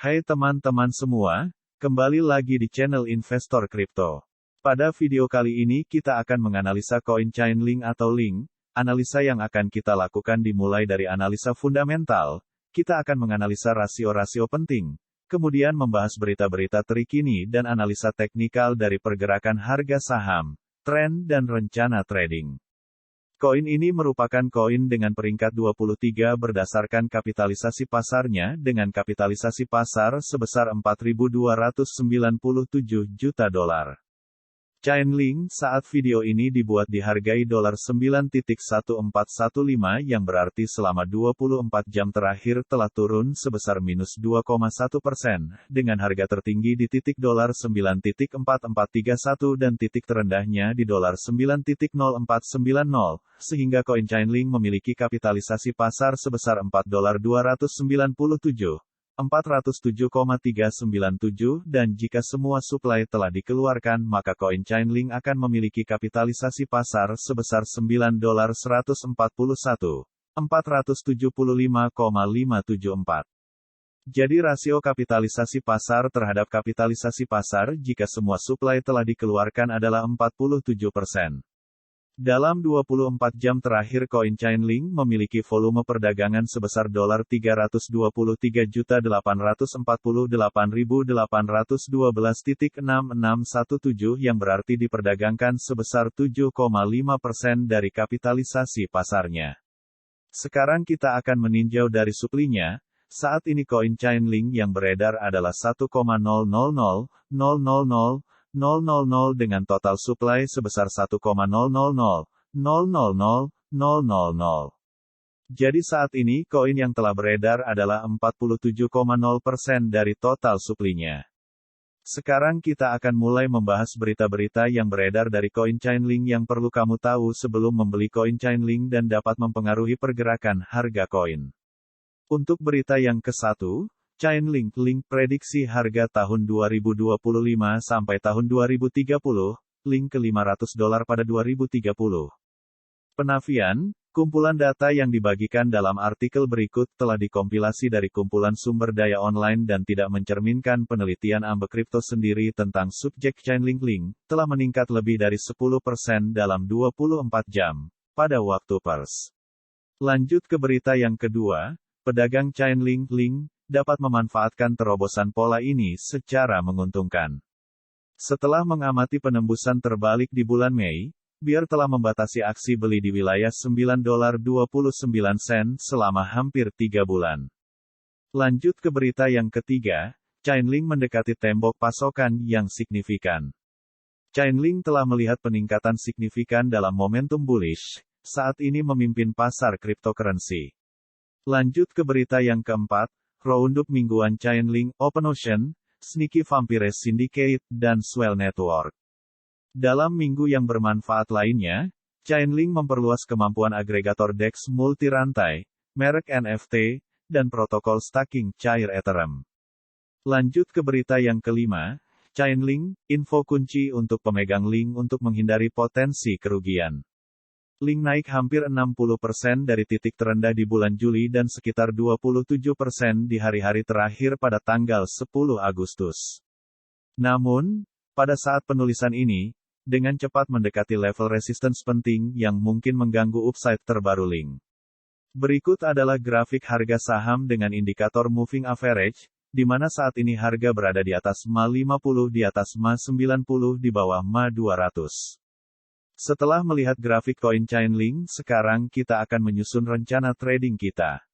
Hai teman-teman semua, kembali lagi di channel Investor Kripto. Pada video kali ini kita akan menganalisa koin Chainlink atau Link. Analisa yang akan kita lakukan dimulai dari analisa fundamental, kita akan menganalisa rasio-rasio penting, kemudian membahas berita-berita terkini dan analisa teknikal dari pergerakan harga saham, tren dan rencana trading. Koin ini merupakan koin dengan peringkat 23 berdasarkan kapitalisasi pasarnya dengan kapitalisasi pasar sebesar 4.297 juta dolar. Chainlink saat video ini dibuat dihargai $9.1415 yang berarti selama 24 jam terakhir telah turun sebesar minus 2,1% dengan harga tertinggi di titik $9.4431 dan titik terendahnya di $9.0490 sehingga koin Chainlink memiliki kapitalisasi pasar sebesar $4.297,397 dan jika semua suplai telah dikeluarkan maka koin Chainlink akan memiliki kapitalisasi pasar sebesar $9.141.475,574. Jadi rasio kapitalisasi pasar terhadap kapitalisasi pasar jika semua suplai telah dikeluarkan adalah 47%. Dalam 24 jam terakhir koin Chainlink memiliki volume perdagangan sebesar $323.848.812.6617 yang berarti diperdagangkan sebesar 7,5% dari kapitalisasi pasarnya. Sekarang kita akan meninjau dari suplinya. Saat ini koin Chainlink yang beredar adalah 1,00000000 dengan total suplai sebesar 1,00000000. Jadi saat ini koin yang telah beredar adalah 47,0% dari total suplinya. Sekarang kita akan mulai membahas berita-berita yang beredar dari koin Chainlink yang perlu kamu tahu sebelum membeli koin Chainlink dan dapat mempengaruhi pergerakan harga koin. Untuk berita yang ke-1, Chainlink Link prediksi harga tahun 2025 sampai tahun 2030, Link ke $500 pada 2030. Penafian, kumpulan data yang dibagikan dalam artikel berikut telah dikompilasi dari kumpulan sumber daya online dan tidak mencerminkan penelitian Amber Crypto sendiri tentang subjek Chainlink Link, telah meningkat lebih dari 10% dalam 24 jam, pada waktu pers. Lanjut ke berita yang kedua, pedagang Chainlink Link dapat memanfaatkan terobosan pola ini secara menguntungkan. Setelah mengamati penembusan terbalik di bulan Mei, Bear telah membatasi aksi beli di wilayah $9.29 selama hampir 3 bulan. Lanjut ke berita yang ketiga, Chainlink mendekati tembok pasokan yang signifikan. Chainlink telah melihat peningkatan signifikan dalam momentum bullish, saat ini memimpin pasar cryptocurrency. Lanjut ke berita yang keempat, roundup mingguan Chainlink, OpenOcean, Sneaky Vampire Syndicate, dan Swell Network. Dalam minggu yang bermanfaat lainnya, Chainlink memperluas kemampuan agregator DEX multi-rantai, merek NFT, dan protokol staking cair Ethereum. Lanjut ke berita yang kelima, Chainlink, info kunci untuk pemegang Link untuk menghindari potensi kerugian. Link naik hampir 60% dari titik terendah di bulan Juli dan sekitar 27% di hari-hari terakhir pada tanggal 10 Agustus. Namun, pada saat penulisan ini, dengan cepat mendekati level resistance penting yang mungkin mengganggu upside terbaru Link. Berikut adalah grafik harga saham dengan indikator moving average, di mana saat ini harga berada di atas MA50 di atas MA90 di bawah MA200. Setelah melihat grafik koin Chainlink, sekarang kita akan menyusun rencana trading kita.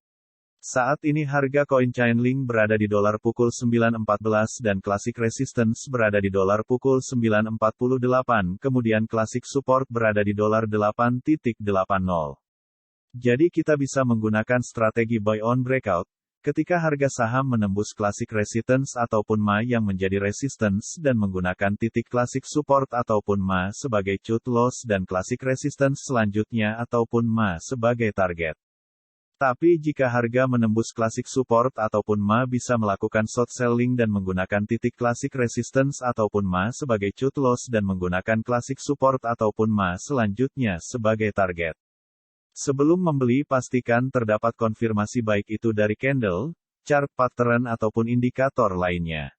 Saat ini harga koin Chainlink berada di dolar pukul 9.14 dan classic resistance berada di dolar pukul 9.48, kemudian classic support berada di dolar 8.80. Jadi kita bisa menggunakan strategi buy on breakout, ketika harga saham menembus classic resistance ataupun MA yang menjadi resistance dan menggunakan titik classic support ataupun MA sebagai cut loss dan classic resistance selanjutnya ataupun MA sebagai target. Tapi jika harga menembus classic support ataupun MA bisa melakukan short selling dan menggunakan titik classic resistance ataupun MA sebagai cut loss dan menggunakan classic support ataupun MA selanjutnya sebagai target. Sebelum membeli pastikan terdapat konfirmasi baik itu dari candle, chart pattern ataupun indikator lainnya.